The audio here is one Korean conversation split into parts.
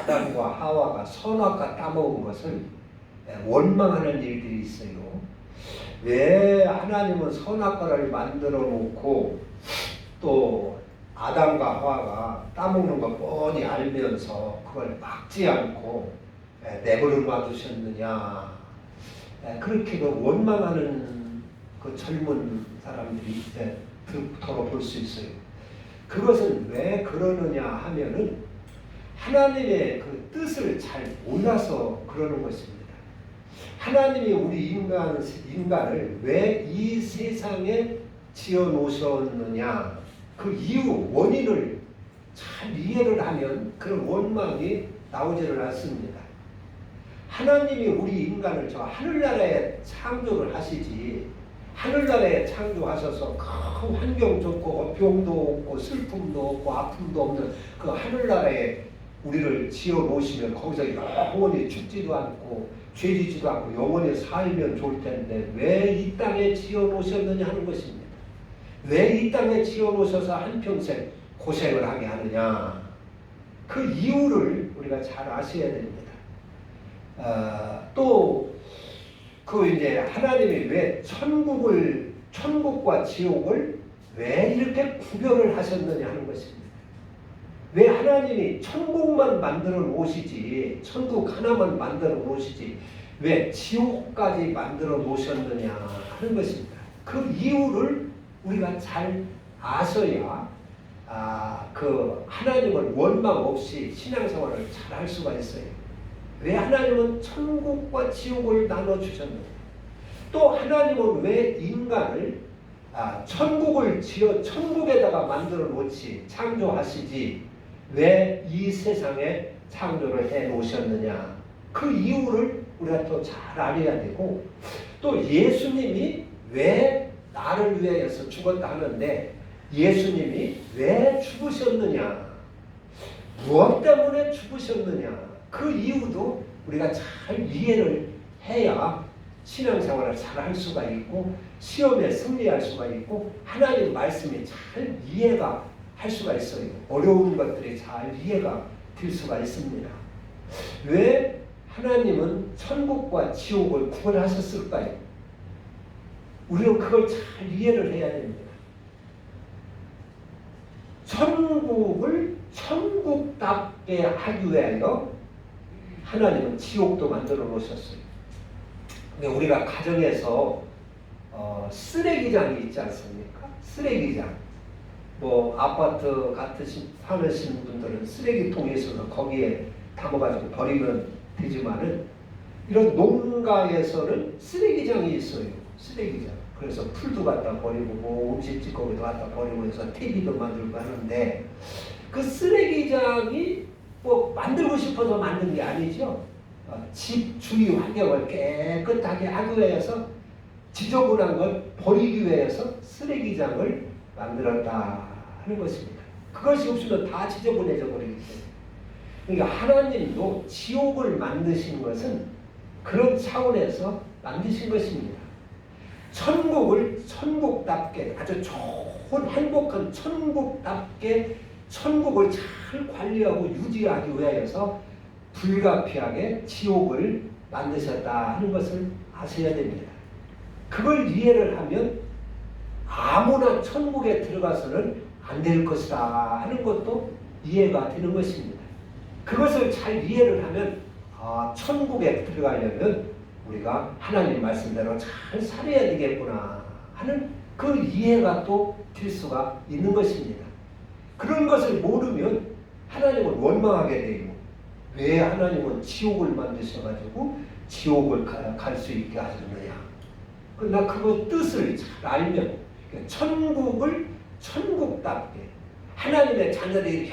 아담과 하와가 선악과 따먹은 것을 원망하는 일들이 있어요. 왜 하나님은 선악과를 만들어 놓고 또 아담과 하와가 따먹는 거 뻔히 알면서 그걸 막지 않고 내버려 놔두셨느냐. 그렇게 그 원망하는 그 젊은 사람들이 그토록 볼 수 있어요. 그것은 왜 그러느냐 하면은 하나님의 그 뜻을 잘 몰라서 그러는 것입니다. 하나님이 우리 인간을 왜 이 세상에 지어 놓으셨느냐, 그 이유, 원인을 잘 이해를 하면 그런 원망이 나오지를 않습니다. 하나님이 우리 인간을 저 하늘나라에 창조를 하시지, 하늘나라에 창조하셔서 큰 환경 좋고 병도 없고 슬픔도 없고 아픔도 없는 그 하늘나라에 우리를 지어 놓으시면 거기서 영원히 죽지도 않고 죄지지도 않고 영원히 살면 좋을 텐데 왜 이 땅에 지어 놓으셨느냐 하는 것입니다. 왜 이 땅에 지어 놓으셔서 한평생 고생을 하게 하느냐, 그 이유를 우리가 잘 아셔야 됩니다. 또 그 이제 하나님이 왜 천국과 지옥을 왜 이렇게 구별을 하셨느냐 하는 것입니다. 왜 하나님이 천국만 만들어 놓으시지, 천국 하나만 만들어 놓으시지 왜 지옥까지 만들어 놓으셨느냐 하는 것입니다. 그 이유를 우리가 잘 아셔야 그 하나님을 원망 없이 신앙생활을 잘 할 수가 있어요. 왜 하나님은 천국과 지옥을 나눠주셨느냐, 또 하나님은 왜 인간을 천국을 지어 천국에다가 만들어 놓지 창조하시지 왜 이 세상에 창조를 해 놓으셨느냐, 그 이유를 우리가 또 잘 알아야 되고, 또 예수님이 왜 나를 위해서 죽었다 하는데 예수님이 왜 죽으셨느냐, 무엇 때문에 죽으셨느냐, 그 이유도 우리가 잘 이해를 해야 신앙생활을 잘 할 수가 있고 시험에 승리할 수가 있고 하나님 말씀이 잘 이해가 할 수가 있어요. 어려운 것들이 잘 이해가 될 수가 있습니다. 왜 하나님은 천국과 지옥을 구분하셨을까요? 우리는 그걸 잘 이해를 해야 됩니다. 천국을 천국답게 하기 위하여 하나님은 지옥도 만들어 놓으셨어요. 근데 우리가 가정에서 쓰레기장이 있지 않습니까? 쓰레기장. 뭐 아파트 사는 분들은 쓰레기통이 있어서 거기에 담아가지고 버리면 되지만은 이런 농가에서는 쓰레기장이 있어요. 쓰레기장. 그래서 풀도 갖다 버리고 뭐 음식 찌꺼기도 갖다 버리고 해서 TV도 만들고 하는데 그 쓰레기장이 뭐 만들고 싶어서 만든 게 아니죠. 집 주위 환경을 깨끗하게 하기 위해서 지저분한 걸 버리기 위해서 쓰레기장을 만들었다 하는 것입니다. 그것이 없으면 다 지저분해져 버리기 때문에. 그러니까 하나님도 지옥을 만드신 것은 그런 차원에서 만드신 것입니다. 천국을 천국답게 아주 좋은 행복한 천국답게 천국을 잘 관리하고 유지하기 위해서 불가피하게 지옥을 만드셨다 하는 것을 아셔야 됩니다. 그걸 이해를 하면 아무나 천국에 들어가서는 안 될 것이다 하는 것도 이해가 되는 것입니다. 그것을 잘 이해를 하면 천국에 들어가려면 우리가 하나님 말씀대로 잘 살아야 되겠구나 하는 그 이해가 또 될 수가 있는 것입니다. 그런 것을 모르면 하나님을 원망하게 돼요. 왜 하나님은 지옥을 만드셔가지고 지옥을 갈 수 있게 하셨느냐. 그러나 그 뜻을 잘 알면 천국을 천국답게 하나님의 자녀들이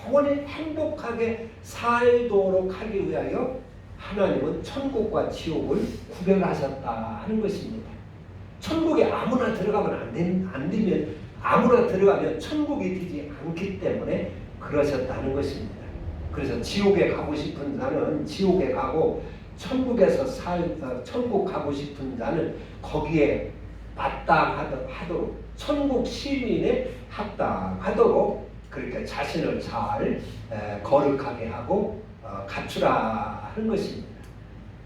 영원히 행복하게 살도록 하기 위하여 하나님은 천국과 지옥을 구별하셨다 하는 것입니다. 천국에 아무나 들어가면 안 되면 아무나 들어가면 천국이 되지 않기 때문에 그러셨다는 것입니다. 그래서 지옥에 가고 싶은 자는 지옥에 가고 천국에서 천국 가고 싶은 자는 거기에 마땅하도록 천국 시민에 합당하도록 그렇게 자신을 잘 거룩하게 하고 갖추라 하는 것입니다.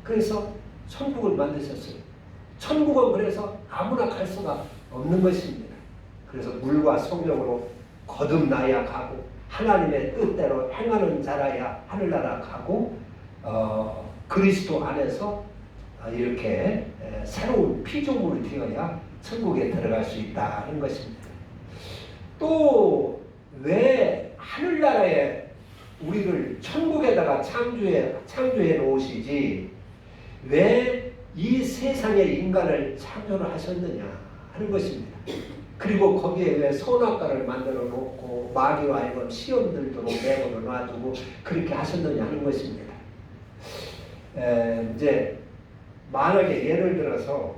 그래서 천국을 만드셨어요. 천국은 그래서 아무나 갈 수가 없는 것입니다. 그래서 물과 성령으로 거듭나야 가고 하나님의 뜻대로 행하는 자라야 하늘나라 가고 그리스도 안에서 이렇게 새로운 피조물이 되어야 천국에 들어갈 수 있다는 것입니다. 또 왜 하늘나라에 우리를 천국에다가 창조해 놓으시지 왜 이 세상에 인간을 창조를 하셨느냐 하는 것입니다. 그리고 거기에 왜 선악과를 만들어 놓고 마귀와 하여금 시험 들도록 내버려 놔두고 그렇게 하셨느냐 하는 것입니다. 이제 만약에 예를 들어서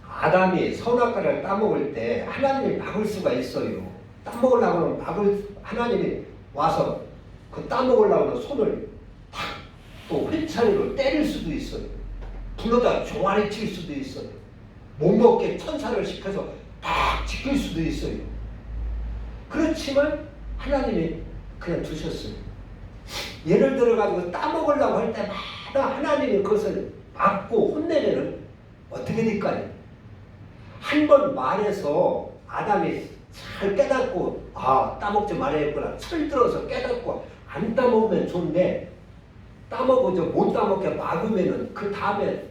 아담이 선악과를 따먹을 때 하나님이 막을 수가 있어요. 따먹으려고 하면 하나님이 와서 그 따먹으려고 하는 손을 탁 또 회차리로 때릴 수도 있어요. 불러다 종아리 칠 수도 있어요. 못 먹게 천사를 시켜서 딱 지킬 수도 있어요. 그렇지만 하나님이 그냥 두셨어요. 예를 들어가지고 따먹으려고 할 때마다 하나님이 그것을 막고 혼내면은 어떻게 될까요? 한 번 말해서 아담이 잘 깨닫고 따먹지 말아야겠구나 철들어서 깨닫고 안 따먹으면 좋은데 따먹어서 못 따먹게 막으면은 그 다음에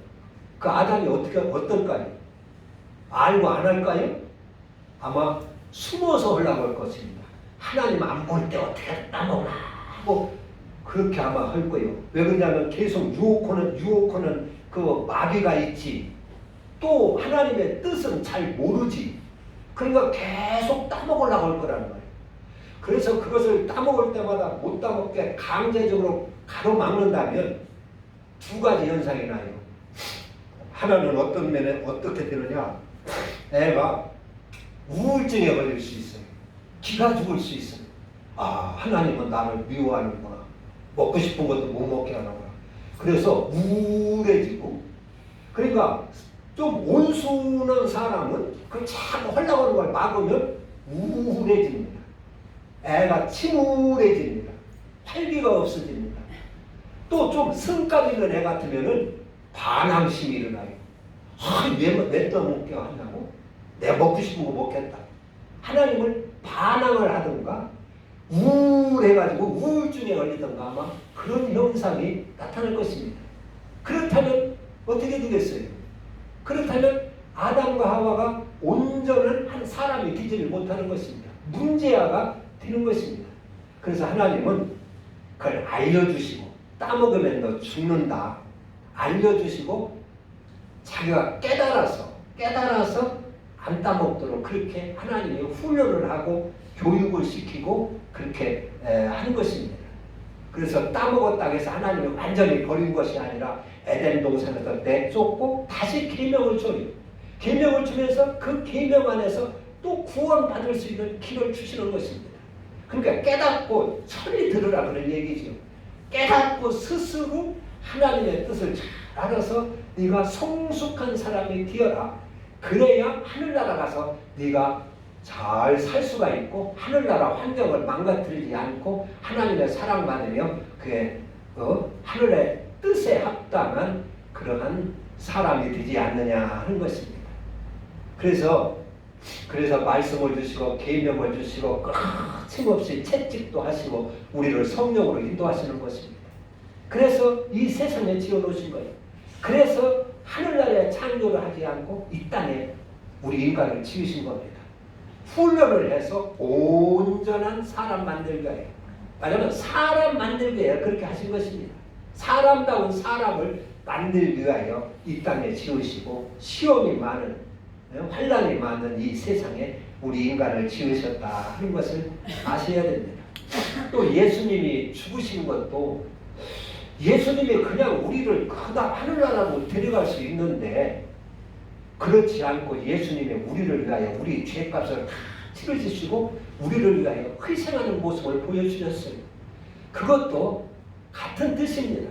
그 아담이 어떨까요? 알고 안 할까요? 아마 숨어서 하려고 할 것입니다. 하나님 안 볼 때 어떻게 따먹나 하고 그렇게 아마 할 거예요. 왜 그러냐면 계속 유혹하는 그 마귀가 있지. 또 하나님의 뜻은 잘 모르지. 그러니까 계속 따먹으려고 할 거라는 거예요. 그래서 그것을 따먹을 때마다 못 따먹게 강제적으로 가로막는다면 두 가지 현상이 나요. 하나는 어떤 면에 어떻게 되느냐. 애가 우울증에 걸릴 수 있어요. 기가 죽을 수 있어요. 하나님은 나를 미워하는구나. 먹고 싶은 것도 못 먹게 하는구나. 그래서 우울해지고 그러니까 좀 온순한 사람은 그 자꾸 하려고 하는 걸 막으면 우울해집니다. 애가 침울해집니다. 활기가 없어집니다. 또 좀 성감 있는 애 같으면은 반항심이 일어나요. 왜 떠먹게 하냐고? 내가 먹고 싶은 거 먹겠다. 하나님을 반항을 하든가 우울해가지고 우울증에 걸리든가 아마 그런 현상이 나타날 것입니다. 그렇다면 어떻게 되겠어요? 그렇다면 아담과 하와가 온전한 한 사람이 되지를 못하는 것입니다. 문제아가 되는 것입니다. 그래서 하나님은 그걸 알려주시고 따먹으면 너 죽는다. 알려주시고 자기가 깨달아서 안 따먹도록 그렇게 하나님이 훈련을 하고 교육을 시키고 그렇게 하는 것입니다. 그래서 따먹었다 해서 하나님이 완전히 버린 것이 아니라 에덴 동산에서 내쫓고 다시 계명을 줘요. 계명을 주면서 그 계명 안에서 또 구원받을 수 있는 길을 주시는 것입니다. 그러니까 깨닫고 천히 들으라 그런 얘기죠. 깨닫고 스스로 하나님의 뜻을 잘 알아서 네가 성숙한 사람이 되어라. 그래야 하늘나라 가서 네가 잘 살 수가 있고 하늘나라 환경을 망가뜨리지 않고 하나님의 사랑받으며 그의 하늘의 뜻에 합당한 그러한 사람이 되지 않느냐 하는 것입니다. 그래서 말씀을 주시고 계명을 주시고 거침없이 채찍도 하시고 우리를 성령으로 인도하시는 것입니다. 그래서 이 세상에 지어놓으신 거예요. 그래서 하늘나라에 창조를 하지 않고 이 땅에 우리 인간을 지으신 겁니다. 훈련을 해서 온전한 사람 만들기 위하여. 왜냐하면 사람 만들기 위하여 그렇게 하신 것입니다. 사람다운 사람을 만들기 위하여 이 땅에 지으시고 시험이 많은 환난이 많은 이 세상에 우리 인간을 지으셨다 하는 것을 아셔야 됩니다. 또 예수님이 죽으신 것도 예수님이 그냥 우리를 그다 하늘나라로 데려갈 수 있는데 그렇지 않고 예수님이 우리를 위하여 우리 죄값을 다 치러주시고 우리를 위하여 희생하는 모습을 보여주셨어요. 그것도 같은 뜻입니다.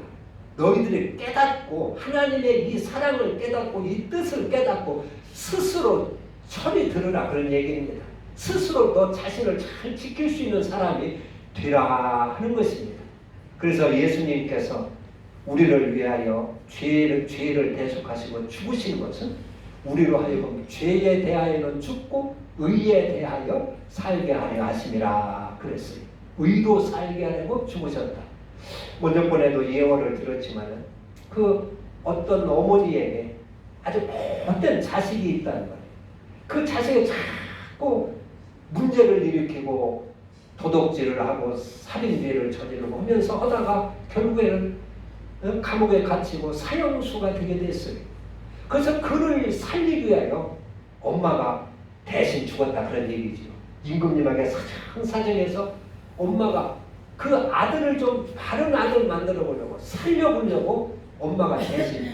너희들이 깨닫고 하나님의 이 사랑을 깨닫고 이 뜻을 깨닫고 스스로 철이 들으라 그런 얘기입니다. 스스로 너 자신을 잘 지킬 수 있는 사람이 되라 하는 것입니다. 그래서 예수님께서 우리를 위하여 죄를 대속하시고 죽으신 것은 우리로 하여금 죄에 대하여는 죽고 의에 대하여 살게 하려 하심이라 그랬어요. 의로 살게 하려고 죽으셨다. 먼저 번에도 예언을 들었지만 그 어떤 어머니에게 아주 못된 자식이 있다는 거예요. 그 자식이 자꾸 문제를 일으키고 도둑질을 하고 살인죄를 저지르고 하면서 하다가 결국에는 감옥에 갇히고 사형수가 되게 됐어요. 그래서 그를 살리기 위하여 엄마가 대신 죽었다 그런 얘기죠. 임금님에게 사정사정해서 엄마가 그 아들을 좀 바른 아들 만들어 보려고 살려보려고 엄마가 대신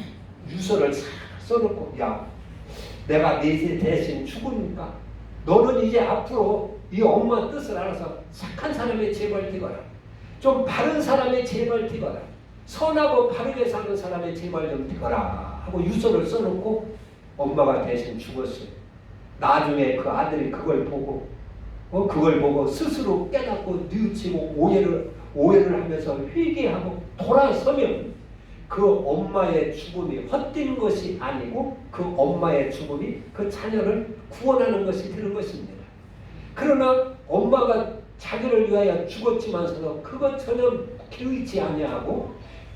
유서를 써놓고 야 내가 네 대신 죽으니까 너는 이제 앞으로 이 엄마 뜻을 알아서 착한 사람의 제발 되거라. 좀 바른 사람의 제발 되거라. 선하고 바르게 사는 사람의 제발 좀 되거라 하고 유서를 써놓고 엄마가 대신 죽었어요. 나중에 그 아들이 그걸 보고 스스로 깨닫고 뉘우치고 오해를 하면서 회개하고 돌아서면 그 엄마의 죽음이 헛된 것이 아니고 그 엄마의 죽음이 그 자녀를 구원하는 것이 되는 것입니다. 그러나 엄마가 자기를 위하여 죽었지만서도 그것처럼 개의치 아니하고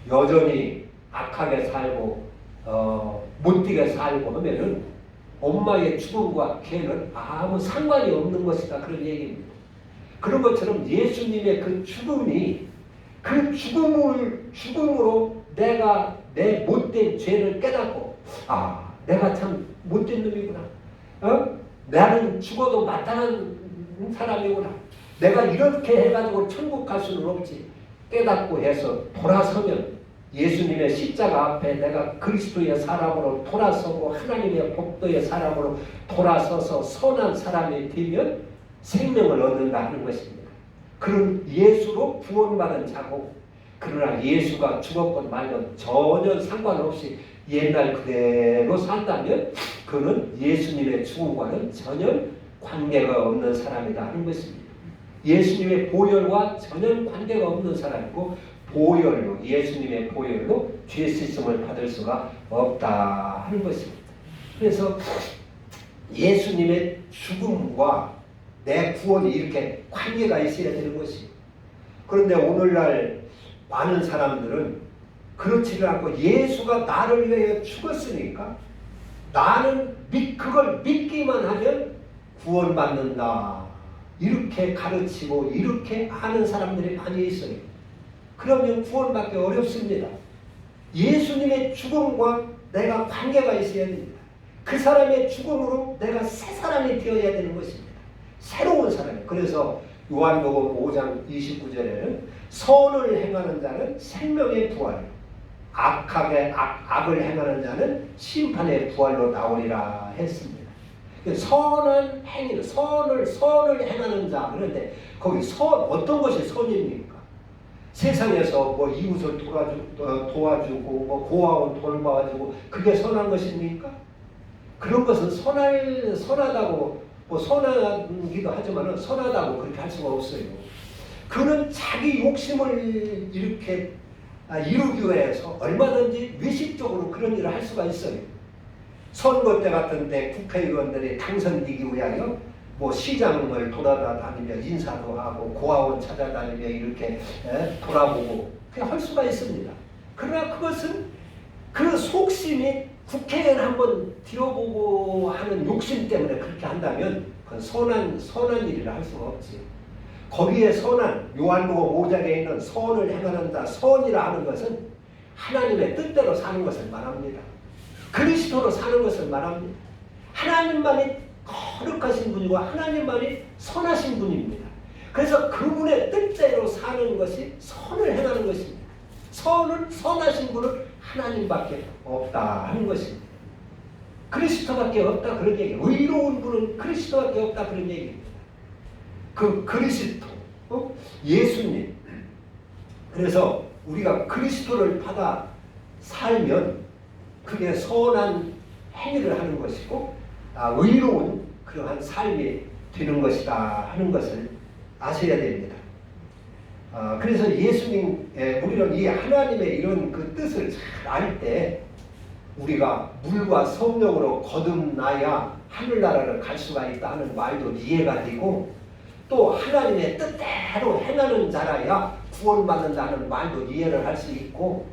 여전히 악하게 살고 못되게 살고 하면은 엄마의 죽음과 걔는 아무 상관이 없는 것이다 그런 얘기입니다. 그런 것처럼 예수님의 그 죽음이 그 죽음으로 내가 내 못된 죄를 깨닫고 내가 참 못된 놈이구나. 나는 죽어도 마땅한 사람이구나. 내가 이렇게 해가지고 천국 갈 수는 없지. 깨닫고 해서 돌아서면 예수님의 십자가 앞에 내가 그리스도의 사람으로 돌아서고 하나님의 복도의 사람으로 돌아서서 선한 사람이 되면 생명을 얻는다 하는 것입니다. 그런 예수로 구원받은 자고 그러나 예수가 죽었건 말건 전혀 상관없이 옛날 그대로 산다면 그는 예수님의 죽음과는 전혀 관계가 없는 사람이다 하는 것입니다. 예수님의 보혈과 전혀 관계가 없는 사람이고 보혈로 예수님의 보혈로 죄 씻음을 받을 수가 없다 하는 것입니다. 그래서 예수님의 죽음과 내 구원이 이렇게 관계가 있어야 되는 것이에요. 그런데 오늘날 많은 사람들은 그렇지를 않고 예수가 나를 위해 죽었으니까 나는 그걸 믿기만 하면 구원받는다. 이렇게 가르치고 이렇게 하는 사람들이 많이 있어요. 그러면 구원받기 어렵습니다. 예수님의 죽음과 내가 관계가 있어야 됩니다. 그 사람의 죽음으로 내가 새 사람이 되어야 되는 것입니다. 새로운 사람이. 그래서 요한복음 5장 29절에는 선을 행하는 자는 생명의 부활, 악을 행하는 자는 심판의 부활로 나오리라 했습니다. 선한 행위는 선을 행하는 자. 그런데 거기 어떤 것이 선입니까? 세상에서 뭐 이웃을 도와주고 뭐 고아원 돌봐주고 그게 선한 것입니까? 그런 것은 선하다고 뭐 선하기도 하지만 선하다고 그렇게 할 수가 없어요. 그는 자기 욕심을 이렇게 이루기 위해서 얼마든지 의식적으로 그런 일을 할 수가 있어요. 선거 때 같은 데 국회의원들이 당선되기 위하여 뭐 시장을 돌아다니며 인사도 하고 고아원 찾아다니며 이렇게 돌아보고 그렇게 할 수가 있습니다. 그러나 그것은 그 속심이 국회의원 한번 들어보고 하는 욕심 때문에 그렇게 한다면 그건 선한 일이라 할 수가 없지. 거기에 선한 요한복음 5장에 있는 선을 행하는 자, 선이라 하는 것은 하나님의 뜻대로 사는 것을 말합니다. 그리스도로 사는 것을 말합니다. 하나님만이 거룩하신 분이고 하나님만이 선하신 분입니다. 그래서 그분의 뜻대로 사는 것이 선을 행하는 것입니다. 선하신 분은 하나님밖에 없다 하는 것입니다. 그리스도밖에 없다 그런 얘기예요. 의로운 분은 그리스도밖에 없다 그런 얘기입니다. 그 그리스도, 예수님. 그래서 우리가 그리스도를 받아 살면 그게 선한 행위를 하는 것이고 의로운 그러한 삶이 되는 것이다 하는 것을 아셔야 됩니다. 그래서 우리는 이 하나님의 이런 그 뜻을 잘 알 때 우리가 물과 성령으로 거듭나야 하늘나라를 갈 수가 있다 하는 말도 이해가 되고, 또 하나님의 뜻대로 행하는 자라야 구원받는다는 말도 이해를 할 수 있고,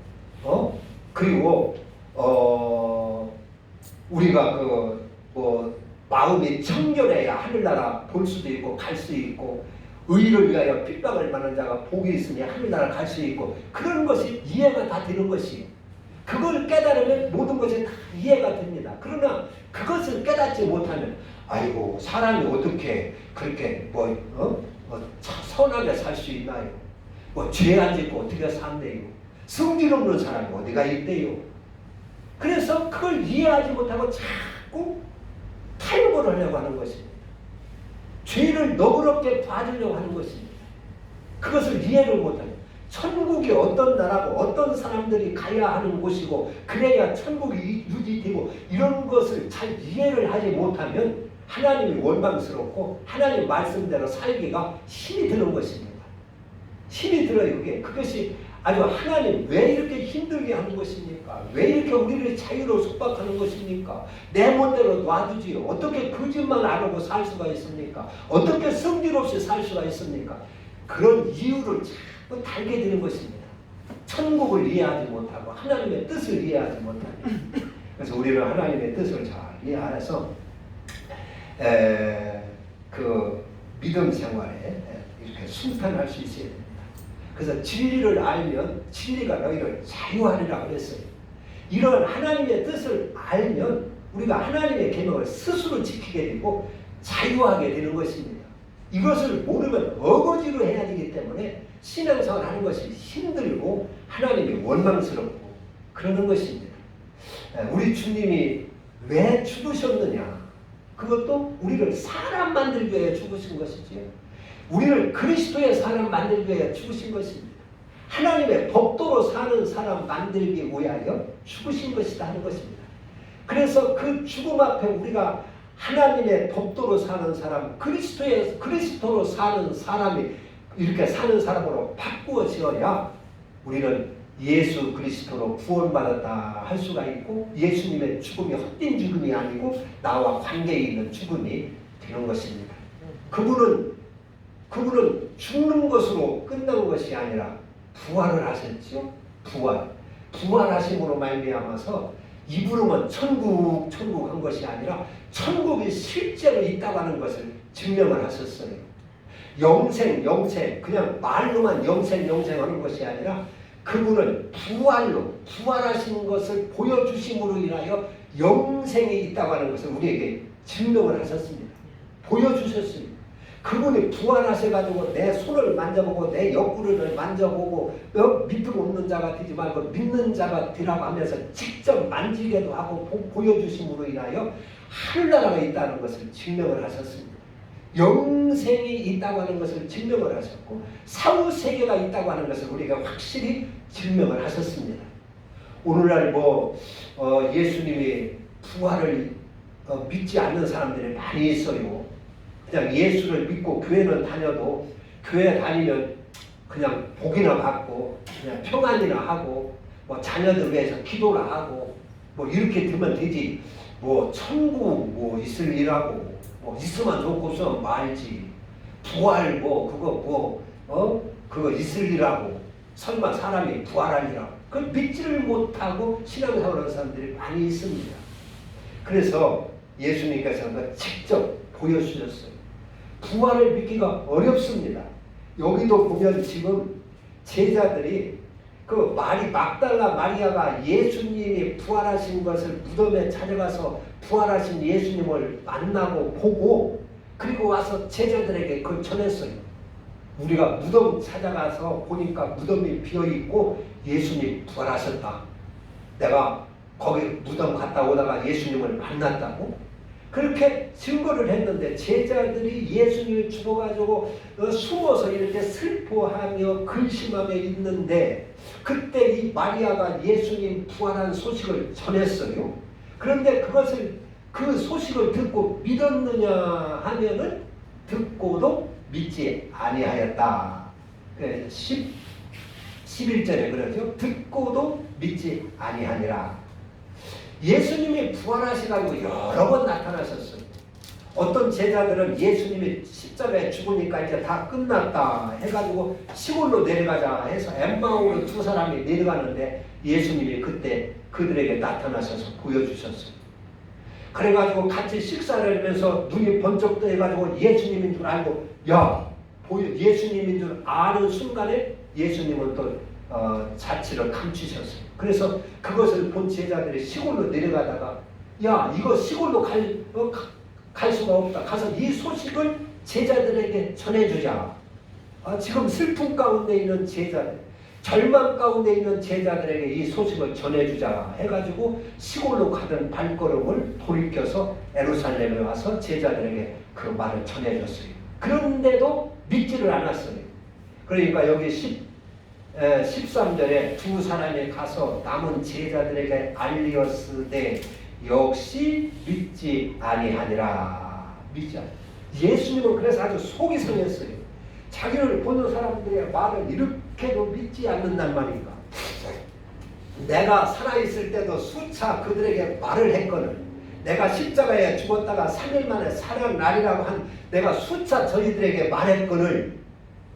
그리고 우리가 마음이 청결해야 하늘나라 볼 수도 있고 갈 수 있고, 의를 위하여 핍박을 받는 자가 복이 있으니 하늘나라 갈 수 있고, 그런 것이 이해가 다 되는 것이에요. 그걸 깨달으면 모든 것이 다 이해가 됩니다. 그러나 그것을 깨닫지 못하면 아이고 사람이 어떻게 그렇게 선하게 살 수 있나요? 죄 안 짓고 어떻게 산대요? 성질 없는 사람이 어디가 있대요? 그래서 그걸 이해하지 못하고 자꾸 타협을 하려고 하는 것입니다. 죄를 너그럽게 봐주려고 하는 것입니다. 그것을 이해를 못하는, 천국이 어떤 나라고 어떤 사람들이 가야 하는 곳이고 그래야 천국이 유지되고 이런 것을 잘 이해를 하지 못하면 하나님이 원망스럽고 하나님 말씀대로 살기가 힘이 드는 것입니다. 힘이 들어요. 그것이 아주 하나님 왜 이렇게 힘들게 하는 것입니까? 왜 이렇게 우리를 자유로 속박하는 것입니까? 내 멋대로 놔두지요. 어떻게 거짓말 안 하고 살 수가 있습니까? 어떻게 성질 없이 살 수가 있습니까? 그런 이유를 자꾸 달게 되는 것입니다. 천국을 이해하지 못하고 하나님의 뜻을 이해하지 못하니. 그래서 우리는 하나님의 뜻을 잘 이해해서 그 믿음 생활에 이렇게 순탄할 수 있어야 됩니다. 그래서 진리를 알면 진리가 너희를 자유하리라 그랬어요. 이런 하나님의 뜻을 알면 우리가 하나님의 계명을 스스로 지키게 되고 자유하게 되는 것입니다. 이것을 모르면 어거지로 해야 되기 때문에 신앙생활 하는 것이 힘들고 하나님이 원망스럽고 그러는 것입니다. 우리 주님이 왜 죽으셨느냐? 그것도 우리를 사람 만들기 위해 죽으신 것이지요. 우리를 그리스도의 사람 만들기 위해 죽으신 것입니다. 하나님의 법도로 사는 사람 만들기 위하여 죽으신 것이다 하는 것입니다. 그래서 그 죽음 앞에 우리가 하나님의 법도로 사는 사람, 그리스도로 사는 사람이 이렇게 사는 사람으로 바꾸어지어야 우리는 예수 그리스도로 구원받았다 할 수가 있고, 예수님의 죽음이 헛된 죽음이 아니고 나와 관계 있는 죽음이 되는 것입니다. 그분은 죽는 것으로 끝난 것이 아니라 부활을 하셨죠. 부활하심으로 말미암아서 입으로만 천국 한 것이 아니라 천국이 실제로 있다고 하는 것을 증명을 하셨어요. 영생 그냥 말로만 영생 하는 것이 아니라 그분은 부활하신 것을 보여주심으로 인하여 영생이 있다고 하는 것을 우리에게 증명을 하셨습니다. 보여주셨습니다. 그분이 부활하셔가지고 내 손을 만져보고 내 옆구리를 만져보고 믿음 없는 자가 되지 말고 믿는 자가 되라고 하면서 직접 만지게도 하고 보여주심으로 인하여 하늘나라가 있다는 것을 증명을 하셨습니다. 영생이 있다고 하는 것을 증명을 하셨고 사후세계가 있다고 하는 것을 우리가 확실히 증명을 하셨습니다. 오늘날 예수님이 부활을 믿지 않는 사람들이 많이 있어요. 그냥 예수를 믿고 교회는 다녀도 교회 다니면 그냥 복이나 받고 그냥 평안이나 하고 자녀들 위해서 기도나 하고 이렇게 되면 되지, 천국 있을 일하고 있으면 좋고서 말지, 부활 그거 있을 일하고 설마 사람이 부활하리라고 그걸 믿지를 못하고 신앙생활하는 사람들이 많이 있습니다. 그래서 예수님께서 직접 보여주셨어요. 부활을 믿기가 어렵습니다. 여기도 보면 지금 제자들이 그 막달라 마리아가 예수님이 부활하신 것을 무덤에 찾아가서 부활하신 예수님을 만나고 보고 그리고 와서 제자들에게 그걸 전했어요. 우리가 무덤 찾아가서 보니까 무덤이 비어있고 예수님 부활하셨다. 내가 거기 무덤 갔다 오다가 예수님을 만났다고 그렇게 증거를 했는데 제자들이 예수님이 죽어가지고 숨어서 이렇게 슬퍼하며 근심하며 있는데 그때 이 마리아가 예수님 부활한 소식을 전했어요. 그런데 그 소식을 듣고 믿었느냐 하면은 듣고도 믿지 아니하였다. 11절에 그러죠. 듣고도 믿지 아니하니라. 예수님이 부활하시가지고 여러 번 나타나셨어요. 어떤 제자들은 예수님이 십자가에 죽으니까 이제 다 끝났다 해가지고 시골로 내려가자 해서 엠마오로 두 사람이 내려가는데 예수님이 그때 그들에게 나타나셔서 보여주셨어요. 그래가지고 같이 식사를 하면서 눈이 번쩍 떠해가지고 예수님인 줄 알고 예수님인 줄 아는 순간에 예수님은 또 자취를 감추셨어요. 그래서 그것을 본 제자들이 시골로 내려가다가 이거 시골로 갈 수가 없다. 가서 이 소식을 제자들에게 전해주자. 지금 슬픔 가운데 있는 제자들, 절망 가운데 있는 제자들에게 이 소식을 전해주자 해가지고 시골로 가던 발걸음을 돌이켜서 예루살렘에 와서 제자들에게 그 말을 전해줬어요. 그런데도 믿지를 않았어요. 그러니까 여기 13절에 두 사람이 가서 남은 제자들에게 알리었으되 역시 믿지 아니하니라. 믿지 않. 예수님은 그래서 아주 속이 상했어요. 자기를 보는 사람들의 말을 이렇게도 믿지 않는단 말인가. 내가 살아있을 때도 수차 그들에게 말을 했거늘 내가 십자가에 죽었다가 3일 만에 살아나리라고 한 내가 수차 저희들에게 말했거늘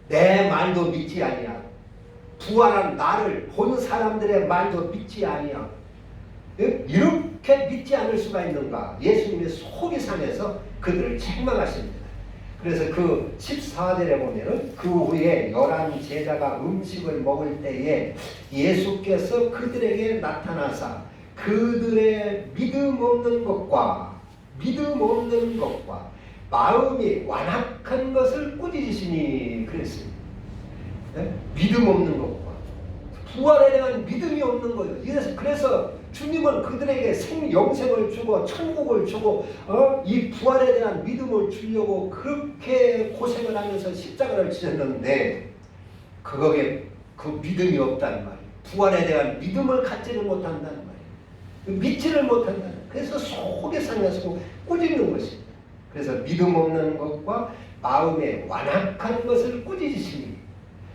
내 말도 믿지 아니야. 부활한 나를 본 사람들의 말도 믿지 아니야. 이렇게 믿지 않을 수가 있는가. 예수님의 속이 상해서 그들을 책망하십니다. 그래서 그 14절에 보면은 그 후에 11 제자가 음식을 먹을 때에 예수께서 그들에게 나타나사 그들의 믿음 없는 것과 마음이 완악한 것을 꾸짖으시니 그랬습니다. 네? 믿음 없는 것과 부활에 대한 믿음이 없는 거예요. 그래서 주님은 그들에게 영생을 주고 천국을 주고 이 부활에 대한 믿음을 주려고 그렇게 고생을 하면서 십자가를 지셨는데 그거에 그 믿음이 없다는 말이에요. 부활에 대한 믿음을 갖지를 못한다는 말이에요. 믿지를 못한다는 말이에요. 그래서 속에 상해서 꾸짖는 것입니다. 그래서 믿음 없는 것과 마음에 완악한 것을 꾸짖으시니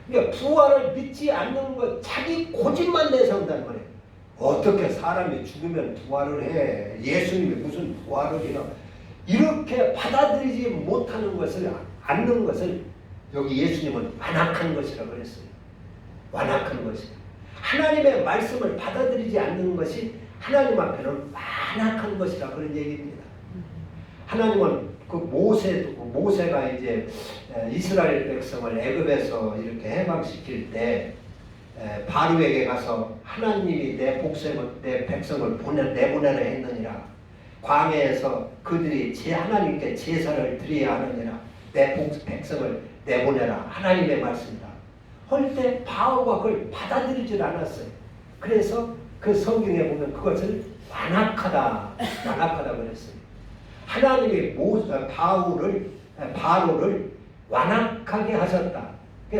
그러니까 부활을 믿지 않는 것 자기 고집만 내서 한단 말이에요. 어떻게 사람이 죽으면 부활을 해. 예수님이 무슨 부활을 해요. 이렇게 받아들이지 못하는 것을 않는 것을 여기 예수님은 완악한 것이라고 그랬어요. 완악한 것이다. 하나님의 말씀을 받아들이지 않는 것이 하나님 앞에는 완악한 것이라 그런 얘기입니다. 하나님은 그 모세가 이제 이스라엘 백성을 애굽에서 이렇게 해방시킬 때 바로에게 가서 하나님이 내 백성을 내보내라 했느니라. 광야에서 그들이 하나님께 제사를 드려야 하느니라. 내 백성을 내보내라. 하나님의 말씀이다. 할 때 바로가 그걸 받아들이질 않았어요. 그래서 그 성경에 보면 그것을 완악하다 그랬어요. 하나님이 바로를 완악하게 하셨다.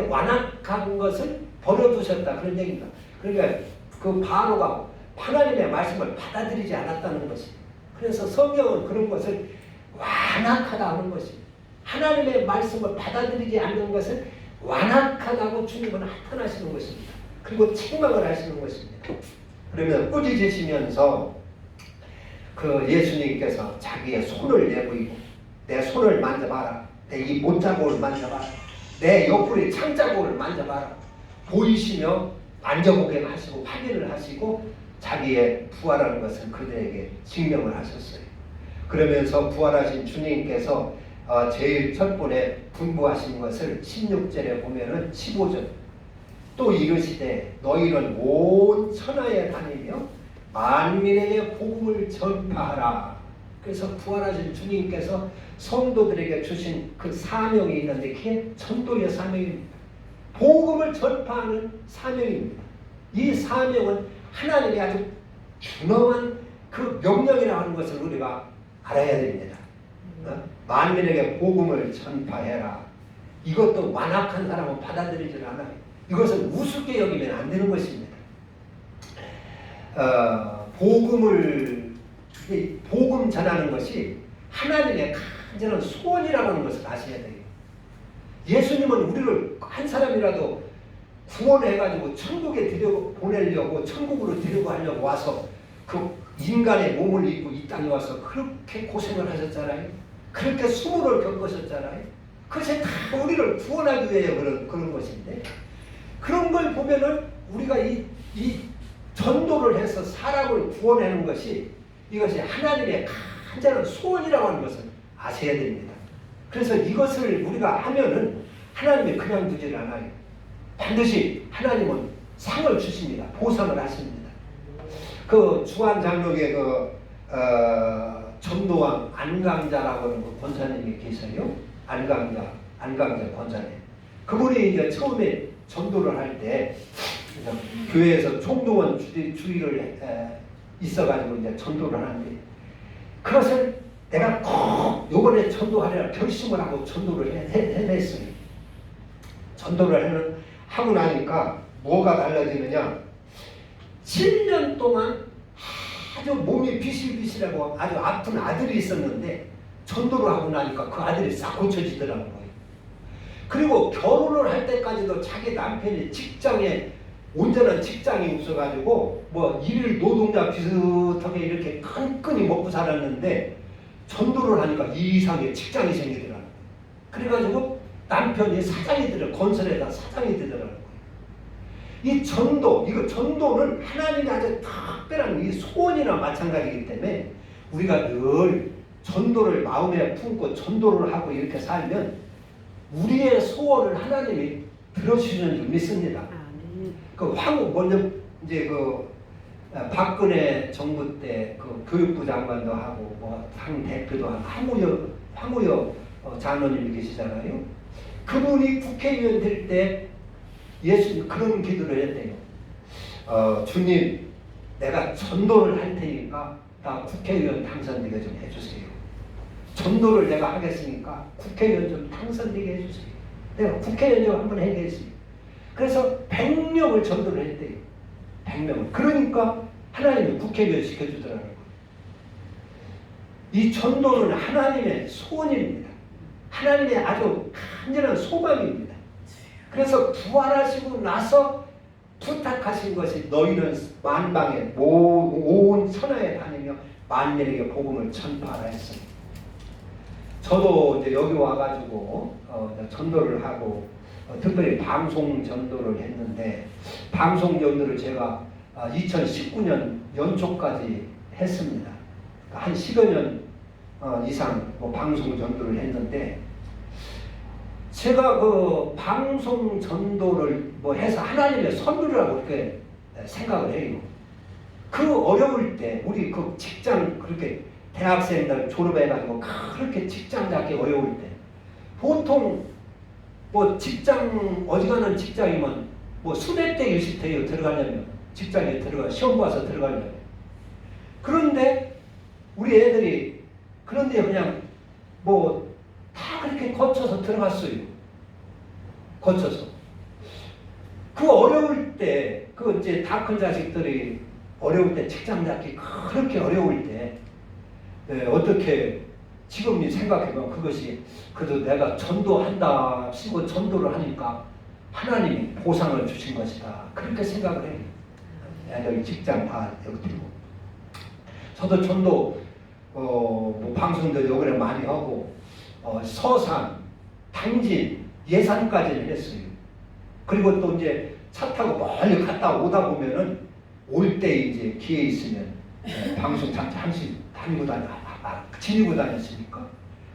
완악한 것을 버려두셨다 그런 얘기입니다. 그러니까 그 바로가 하나님의 말씀을 받아들이지 않았다는 것이. 그래서 성경은 그런 것을 완악하다 하는 것이. 하나님의 말씀을 받아들이지 않는 것을 완악하다고 주님은 나타나시는 것입니다. 그리고 책망을 하시는 것입니다. 그러면 꾸짖으시면서 그 예수님께서 자기의 손을 내보이고 내 손을 만져봐라. 내 이 못자국을 만져봐라. 내 옆구리 창자국을 만져봐라. 보이시며 만져보게 하시고 확인을 하시고 자기의 부활하는 것을 그들에게 증명을 하셨어요. 그러면서 부활하신 주님께서 제일 첫 번에 분부하신 것을 16절에 보면은 15절 또 이르시되 너희는 온 천하에 다니며 만민에게 복음을 전파하라. 그래서 부활하신 주님께서 성도들에게 주신 그 사명이 있는데 그게 전도의 사명입니다. 복음을 전파하는 사명입니다. 이 사명은 하나님이 아주 준엄한 그 명령이라고 하는 것을 우리가 알아야 됩니다. 만민에게 복음을 전파해라. 이것도 완악한 사람은 받아들이질 않아요. 이것을 우습게 여기면 안 되는 것입니다. 복음 전하는 것이 하나님의 간절한 소원이라고 하는 것을 아셔야 돼요. 예수님은 우리를 한 사람이라도 구원해가지고 천국에 보내려고 천국으로 데리고 하려고 와서 그 인간의 몸을 입고 이 땅에 와서 그렇게 고생을 하셨잖아요. 그렇게 수모를 겪으셨잖아요. 그것이 다 우리를 구원하기 위해 그런 것인데, 그런 걸 보면은 우리가 이 전도를 해서 사람을 구원하는 것이, 이것이 하나님의 간절한 소원이라고 하는 것을 아셔야 됩니다. 그래서 이것을 우리가 하면은 하나님이 그냥 두질 않아요. 반드시 하나님은 상을 주십니다. 보상을 하십니다. 그 주한장로의 전도왕 안강자라고 하는 그 권사님이 계세요. 안강자 권사님. 그분이 이제 처음에 전도를 할 때 교회에서 총동원 주의를 있어가지고 이제 전도를 하는데, 그것을 내가 꼭 요번에 전도하려고 결심을 하고 전도를 해냈어요. 전도를 하고 나니까 뭐가 달라지느냐, 7년 동안 아주 몸이 비실비실하고 아주 아픈 아들이 있었는데 전도를 하고 나니까 그 아들이 싹 고쳐지더라고요. 그리고 결혼을 할 때까지도 자기 남편이 직장에 온전한 직장이 없어가지고 뭐 일일 노동자 비슷하게 이렇게 끈끈이 먹고 살았는데 전도를 하니까 이 이상의 직장이 생기더라고요. 그래가지고 남편이 건설에다 사장이 되더라고요. 이 전도는 하나님의 아주 특별한 이 소원이나 마찬가지이기 때문에 우리가 늘 전도를 마음에 품고 전도를 하고 이렇게 살면 우리의 소원을 하나님이 들어주시는 줄 믿습니다. 먼저 이제 박근혜 정부 때 그 교육부 장관도 하고 뭐 당 대표도 하고 황우여 장로님이 계시잖아요. 그분이 국회의원 될 때 예수님 그런 기도를 했대요. 주님, 내가 전도를 할 테니까 나 국회의원 당선되게 좀 해주세요. 전도를 내가 하겠으니까 국회의원 좀 당선되게 해주세요. 내가 국회의원 좀 한번 해야겠어요. 그래서 100명을 전도를 했대요. 100명을. 그러니까 하나님이 국회의원 시켜주더라고요. 이 전도는 하나님의 소원입니다. 하나님의 아주 간절한 소망입니다. 그래서 부활하시고 나서 부탁하신 것이 너희는 만방에 온 천하에 다니며 만민에게 복음을 전파하라 했습니다. 저도 이제 여기 와가지고 전도를 하고 특별히 방송 전도를 했는데, 방송 전도를 제가 2019년 연초까지 했습니다. 한 10여 년 이상 방송 전도를 했는데, 제가 그 방송 전도를 해서 하나님의 선물이라고 그렇게 생각을 해요. 그 어려울 때 우리 그 직장 그렇게 대학생들 졸업해가지고 그렇게 직장 잡기 어려울 때 보통 직장 어지간한 직장이면 수백 대 1십 들어가려면 직장에 시험 봐서 들어가려면, 그런데 우리 애들이 그런데 그냥 다 그렇게 거쳐서 들어갔어요. 거쳐서. 그 어려울 때, 이제 다 큰 자식들이 어려울 때, 직장 잡기 그렇게 어려울 때, 어떻게, 지금 생각해보면 그것이, 그래도 내가 전도한다, 시고 전도를 하니까 하나님이 보상을 주신 것이다. 그렇게 생각을 해요. 애들 직장 다 여기 들고. 저도 전도, 방송도 요번에 많이 하고, 서산, 당진, 예산까지는 했어요. 그리고 또 이제 차 타고 멀리 갔다 오다 보면은 올 때 이제 기회 있으면 방송 잠시 지니고 다녔으니까.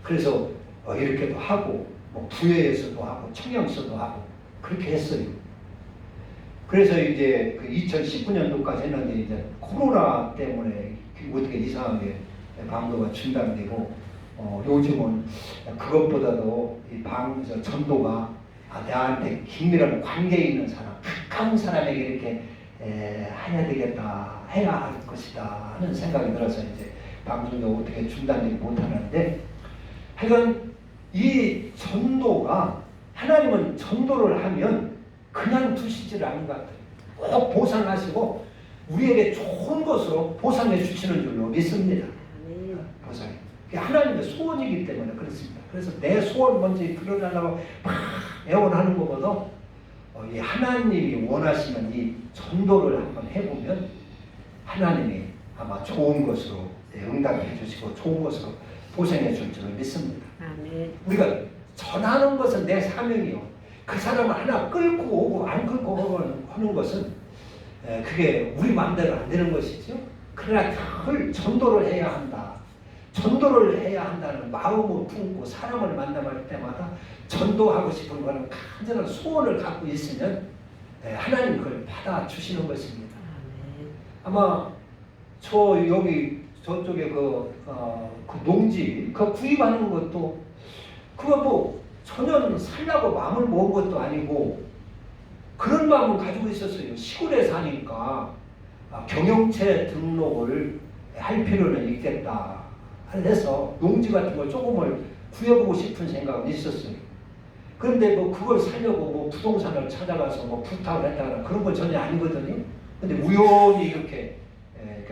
그래서 이렇게도 하고 부여에서도 하고 청양서도 하고 그렇게 했어요. 그래서 이제 그 2019년도까지 했는데 이제 코로나 때문에 어떻게 이상하게 방도가 중단되고, 요즘은 그것보다도 이 전도가 나한테 긴밀한 관계 있는 사람, 가까운 사람에게 이렇게 해야 되겠다, 해야 할 것이다 하는 생각이 들어서 이제 방송이 어떻게 중단되지 못하는데, 하여간 이 전도가, 하나님은 전도를 하면 그냥 두시질 않은 것 같아요. 꼭 보상하시고 우리에게 좋은 것으로 보상해 주시는 줄로 믿습니다. 보상이. 그게 하나님의 소원이기 때문에 그렇습니다. 그래서 내 소원 먼저 들어달라고 막 애원하는 것보다 이 하나님이 원하시는 이 전도를 한번 해보면 하나님이 아마 좋은 것으로 응답해 주시고 좋은 것으로 보생해 줄 줄을 믿습니다. 아멘. 우리가 전하는 것은 내 사명이요. 그 사람을 하나 끌고 오고 안 끌고 하는 것은 그게 우리 마음대로 안 되는 것이죠. 그러나 늘 전도를 해야 한다. 전도를 해야 한다는 마음을 품고 사람을 만나볼 때마다 전도하고 싶은 거는 간절한 소원을 갖고 있으면 하나님 그걸 받아주시는 것입니다. 아마 저쪽에 그 농지 그 구입하는 것도 그거 뭐 전혀 살라고 마음을 먹은 것도 아니고 그런 마음을 가지고 있었어요. 시골에 사니까 경영체 등록을 할 필요는 있겠다 해서 농지 같은 걸 조금을 구해보고 싶은 생각은 있었어요. 그런데 뭐 그걸 살려고 뭐 부동산을 찾아가서 뭐 부탁을 했다거나 그런 건 전혀 아니거든요. 근데 우연히 이렇게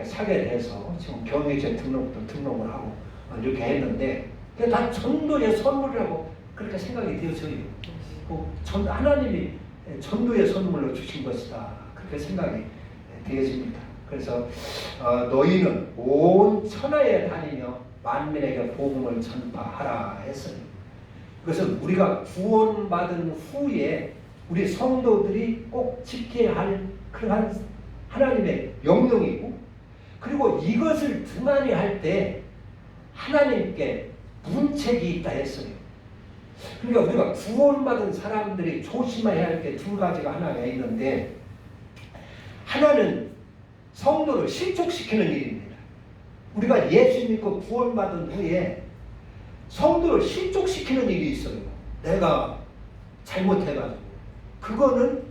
사게 돼서 지금 경영체 등록을 하고 이렇게 했는데 다 전도의 선물이라고 그렇게 생각이 되어져요. 하나님이 전도의 선물로 주신 것이다. 그렇게 생각이 되어집니다. 그래서 너희는 온 천하에 다니며 만민에게 복음을 전파하라 했어요. 그것은 우리가 구원받은 후에 우리 성도들이 꼭 지켜야 할 그러한 하나님의 명령이고 그리고 이것을 등한히 할 때 하나님께 문책이 있다 했어요. 그러니까 우리가 구원받은 사람들이 조심해야 할 게 두 가지가 하나가 있는데 하나는 성도를 실족시키는 일입니다. 우리가 예수 믿고 구원받은 후에 성도를 실족시키는 일이 있어요. 내가 잘못해가지고 그거는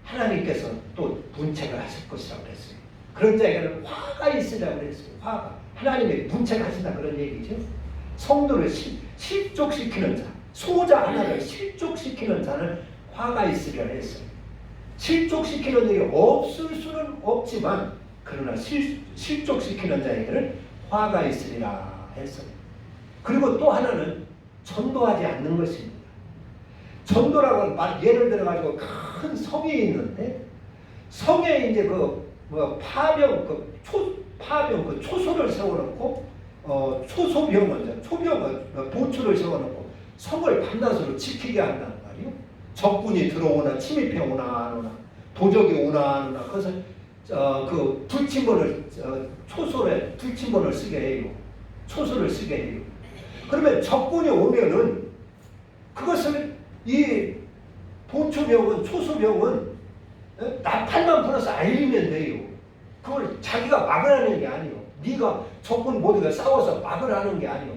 하나님께서 또 문책을 하실 것이라고 그랬어요. 그런 자에게는 화가 있으라고 그랬어요. 화가. 하나님의 문책하신다 그런 얘기죠. 성도를 실족시키는 자, 소자 하나를 실족시키는 자는 화가 있으리라 했어요. 실족시키는 일이 없을 수는 없지만 그러나 실족시키는 자에게는 화가 있으리라 했어요. 그리고 또 하나는 전도하지 않는 것입니다. 전도라고 하는 예를 들어 가지고 큰 성이 있는데 성에 이제 파병 초소를 세워놓고 초소병을 보초를 세워놓고 성을 밤낮으로 지키게 한다는 말이요. 적군이 들어오나 침입해 오나 안 오나 도적이 오나 안 오나 그것을 그 불침번을 초소에 불침번을 쓰게 해요. 초소를 쓰게 해요. 그러면 적군이 오면은 그것을 이 보초병은 초소병은 나팔만 불어서 알리면 돼요. 그걸 자기가 막으라는 게 아니에요. 네가 적군 모두가 싸워서 막으라는 게 아니에요.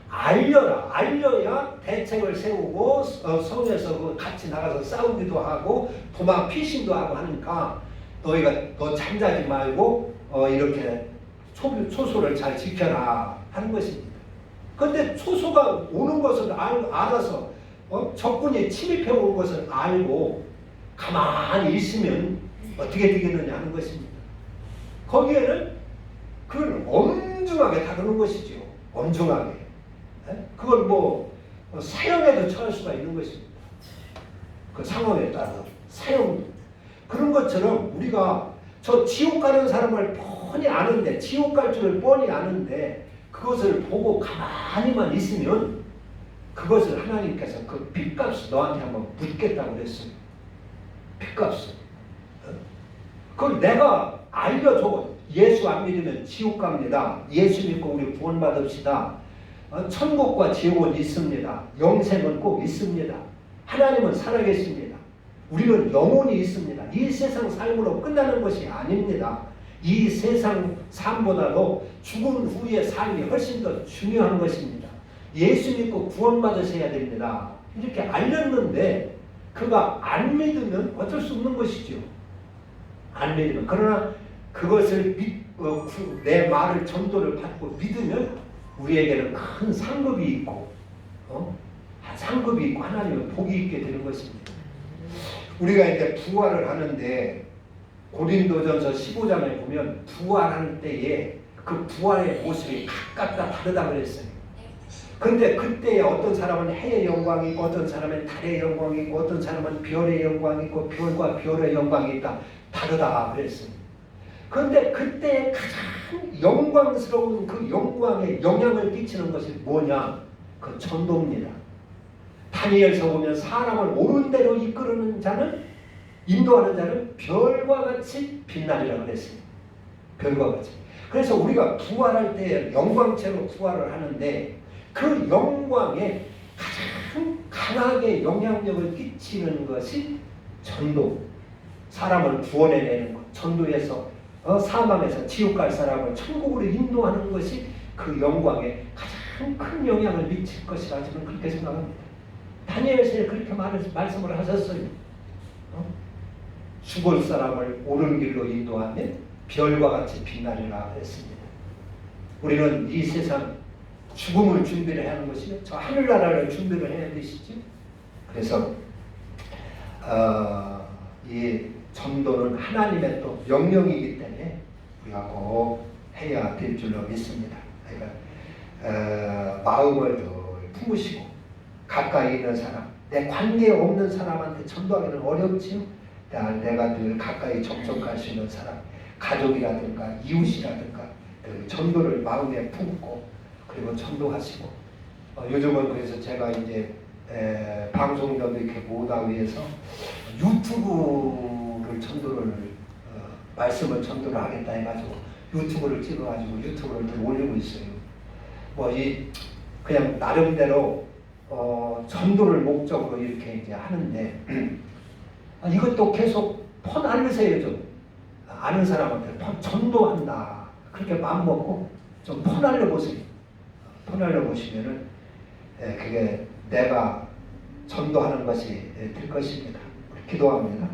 알려야 대책을 세우고 성에서 같이 나가서 싸우기도 하고 도망 피신도 하고 하니까 너 잠자지 말고 이렇게 초소를 잘 지켜라 하는 것입니다. 그런데 초소가 오는 것을 알아서 적군이 침입해 온 것을 알고 가만히 있으면 어떻게 되겠느냐 하는 것입니다. 거기에는 그걸 엄중하게 다루는 것이죠. 엄중하게. 그걸 사형에도 처할 수가 있는 것입니다. 그 상황에 따라서 사형. 그런 것처럼 우리가 저 지옥 가는 사람을 뻔히 아는데 지옥 갈 줄을 뻔히 아는데 그것을 보고 가만히만 있으면 그것을 하나님께서 그 빚값을 너한테 한번 묻겠다고 그랬어요. 빚값을. 그걸 내가 알려줘. 예수 안 믿으면 지옥 갑니다. 예수 믿고 우리 구원받읍시다. 천국과 지옥은 있습니다. 영생은 꼭 있습니다. 하나님은 살아계십니다. 우리는 영혼이 있습니다. 이 세상 삶으로 끝나는 것이 아닙니다. 이 세상 삶보다도 죽은 후의 삶이 훨씬 더 중요한 것입니다. 예수 믿고 구원받으셔야 됩니다. 이렇게 알렸는데 그가 안 믿으면 어쩔 수 없는 것이죠. 안 믿으면. 그러나 그것을 내 말을 전도를 받고 믿으면 우리에게는 큰 상급이 있고 상급이 있고 하나님은 복이 있게 되는 것입니다. 우리가 이제 부활을 하는데 고린도전서 15장에 보면 부활하는 때에 그 부활의 모습이 각각 다 다르다고 그랬어요. 근데 그때에 어떤 사람은 해의 영광이 있고 어떤 사람은 달의 영광이 있고 어떤 사람은 별의 영광이 있고 별과 별의 영광이 있다. 다르다 그랬어요. 그런데 그때 가장 영광스러운 그 영광에 영향을 끼치는 것이 뭐냐? 그 전도입니다. 다니엘서 보면 사람을 옳은 대로 이끄는 자는, 인도하는 자는 별과 같이 빛나리라 그랬어요. 별과 같이. 그래서 우리가 부활할 때 영광체로 부활을 하는데 그 영광에 가장 강하게 영향력을 끼치는 것이 전도. 사람을 구원해내는 것. 전도에서 사망에서 지옥 갈 사람을 천국으로 인도하는 것이 그 영광에 가장 큰 영향을 미칠 것이라 저는 그렇게 생각합니다. 다니엘서에 그렇게 말씀을 하셨어요. 죽을 사람을 옳은 길로 인도하며 별과 같이 빛나리라 했습니다. 우리는 이 세상 죽음을 준비를 하는 것이며 저 하늘나라를 준비를 해야 되시죠. 그래서 이 전도는 하나님의 또 명령이기 때문에 우리가 꼭 해야 될 줄로 믿습니다. 그러니까 마음을 늘 품으시고 가까이 있는 사람, 내 관계 없는 사람한테 전도하기는 어렵지요. 내가 늘 가까이 접촉할 수 있는 사람, 가족이라든가 이웃이라든가 늘 전도를 마음에 품고 그리고 전도하시고 요즘은 그래서 제가 이제 방송자도 이렇게 모으다 위해서 유튜브를 전도를 말씀을 전도를 하겠다 해가지고 유튜브를 찍어가지고 유튜브를 또 올리고 있어요. 뭐 이 그냥 나름대로 전도를 목적으로 이렇게 이제 하는데 이것도 계속 퍼날르세요. 좀 아는 사람한테 전도한다 그렇게 마음 먹고 좀 퍼날려 보세요. 퍼날려 보시면은 그게 내가 전도하는 것이 될 것입니다. 기도합니다.